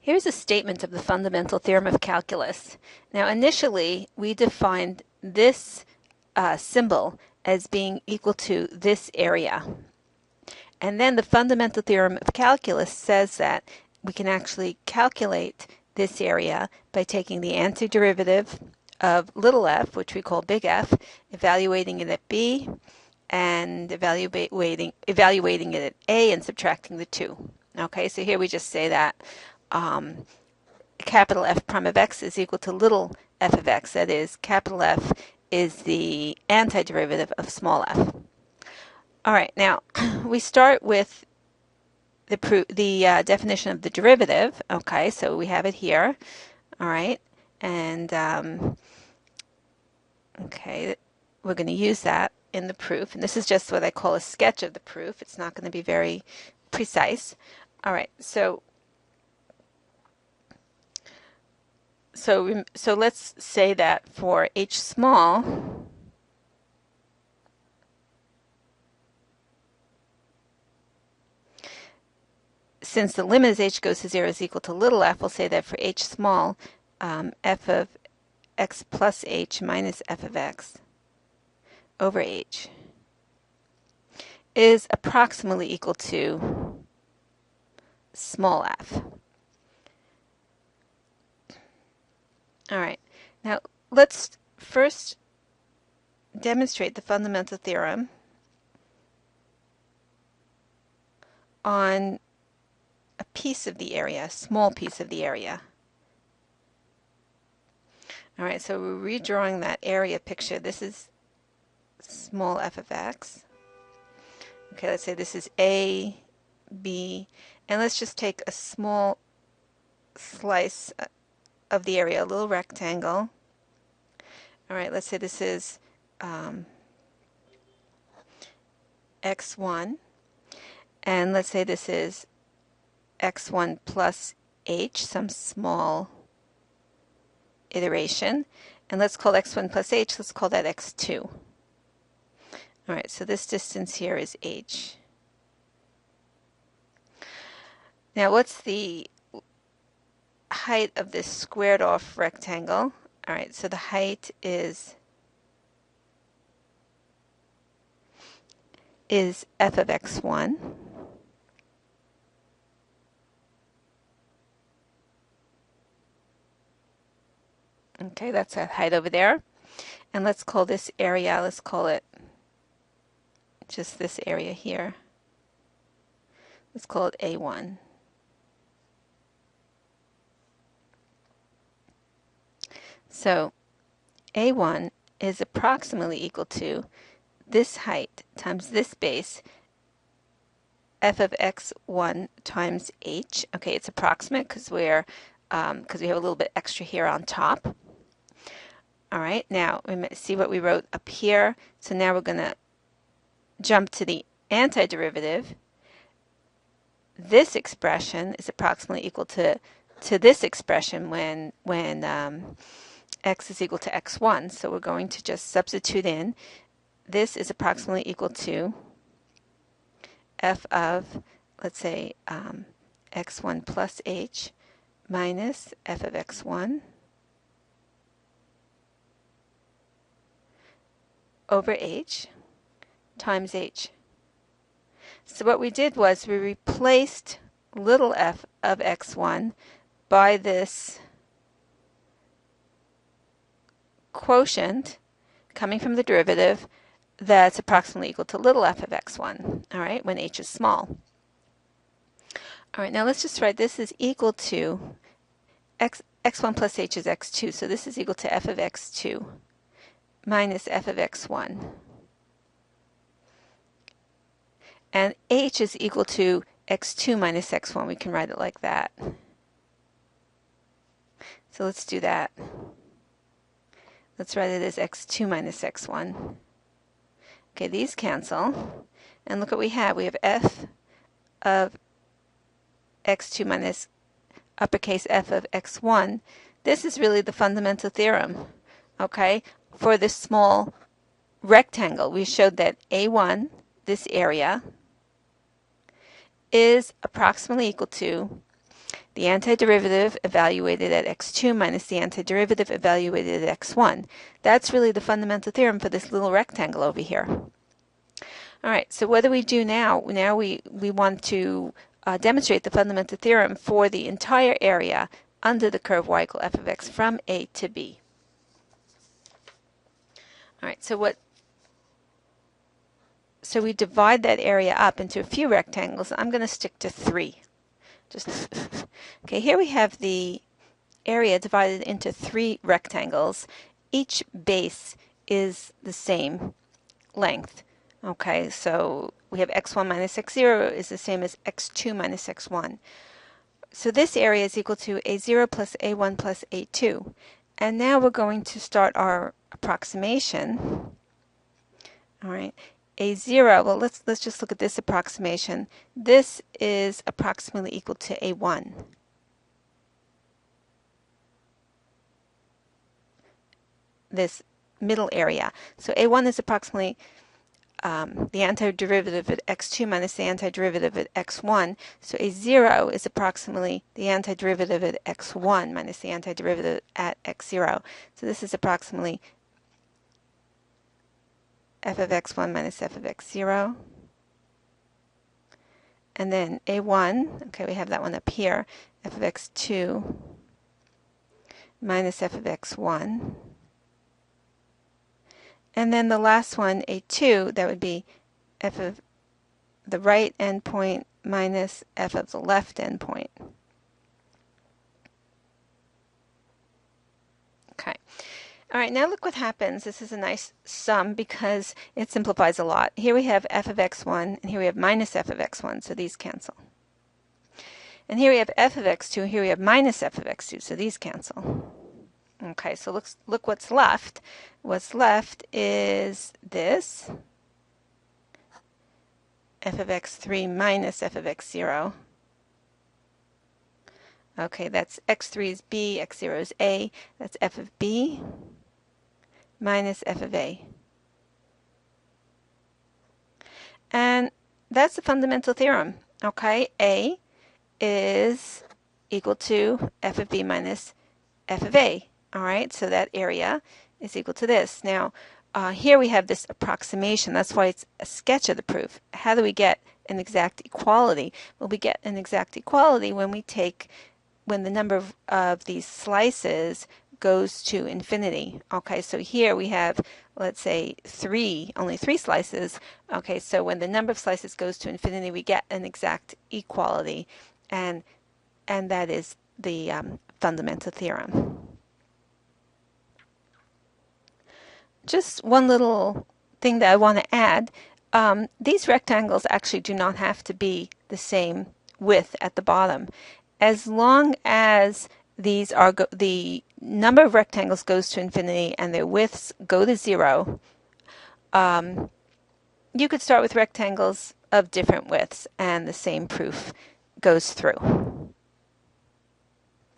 Here's a statement of the fundamental theorem of calculus. Now, initially, we defined this symbol as being equal to this area. And then the fundamental theorem of calculus says that we can actually calculate this area by taking the antiderivative of little f, which we call big F, evaluating it at b, and evaluating it at a, and subtracting the 2. Okay, so here we just say that capital F prime of x is equal to little f of x. That is, capital F is the antiderivative of small f. All right, now we start with the definition of the derivative. Okay, so we have it here. All right, and okay, we're going to use that in the proof. And this is just what I call a sketch of the proof. It's not going to be very precise. All right, so let's say that for h small, since the limit as h goes to 0 is equal to little f, we'll say that for h small, f of x plus h minus f of x over h is approximately equal to small f. All right, now let's first demonstrate the fundamental theorem on a piece of the area, a small piece of the area. All right, so we're redrawing that area picture. This is small f of x. Okay, let's say this is A, B, and let's just take a small slice of the area, a little rectangle. All right, let's say this is x1, and let's say this is x1 plus h, some small iteration, and let's call x1 plus h, let's call that x2. All right, so this distance here is h. Now, what's the height of this squared off rectangle? All right, so the height is f of x1. Okay, that's that height over there. And let's call this area, let's call it just this area here. Let's call it A1. So A1 is approximately equal to this height times this base, f of x1 times h. Okay, it's approximate because we have a little bit extra here on top. All right, now we see what we wrote up here. So now we're going to jump to the antiderivative. This expression is approximately equal to this expression when x is equal to x1. So we're going to just substitute in. This is approximately equal to f of, let's say, x1 plus h minus f of x1 over h times h. So what we did was we replaced little f of x1 by this quotient coming from the derivative that's approximately equal to little f of x1, all right, when h is small. All right, now let's just write this is equal to x1 plus h is x2, so this is equal to f of x2 minus f of x1. And h is equal to x2 minus x1. We can write it like that. So let's do that. Let's write it as x2 minus x1. Okay, these cancel. And look what we have. We have f of x2 minus uppercase f of x1. This is really the fundamental theorem. Okay, for this small rectangle, we showed that A1, this area, is approximately equal to the antiderivative evaluated at x2 minus the antiderivative evaluated at x1. That's really the fundamental theorem for this little rectangle over here. All right, so what do we do now? Now we want to demonstrate the fundamental theorem for the entire area under the curve y equal f of x from A to B. All right, so we divide that area up into a few rectangles. I'm going to stick to 3. Okay, here we have the area divided into 3 rectangles. Each base is the same length. Okay, so we have x1 minus x0 is the same as x2 minus x1. So this area is equal to a0 plus a1 plus a2. And now we're going to start our approximation. All right, a0, well, let's just look at this approximation. This is approximately equal to a1. This middle area. So a1 is approximately the antiderivative at x2 minus the antiderivative at x1. So a0 is approximately the antiderivative at x1 minus the antiderivative at x0. So this is approximately f of x1 minus f of x0. And then a1, okay, we have that one up here, f of x2 minus f of x1. And then the last one, a2, that would be f of the right endpoint minus f of the left endpoint. Okay. All right, now look what happens. This is a nice sum because it simplifies a lot. Here we have f of x1, and here we have minus f of x1, so these cancel. And here we have f of x2, here we have minus f of x2, so these cancel. Okay, so look what's left. What's left is this, f of x3 minus f of x0. Okay, that's x3 is b, x0 is a. That's f of b minus f of a. And that's the fundamental theorem. Okay, a is equal to f of b minus f of a. All right, so that area is equal to this. Now, here we have this approximation. That's why it's a sketch of the proof. How do we get an exact equality? Well, we get an exact equality when the number of these slices goes to infinity. Okay, so here we have, let's say, only 3 slices. Okay, so when the number of slices goes to infinity, we get an exact equality, and that is the fundamental theorem. Just one little thing that I want to add. These rectangles actually do not have to be the same width at the bottom. As long as these are the number of rectangles goes to infinity and their widths go to 0, you could start with rectangles of different widths and the same proof goes through.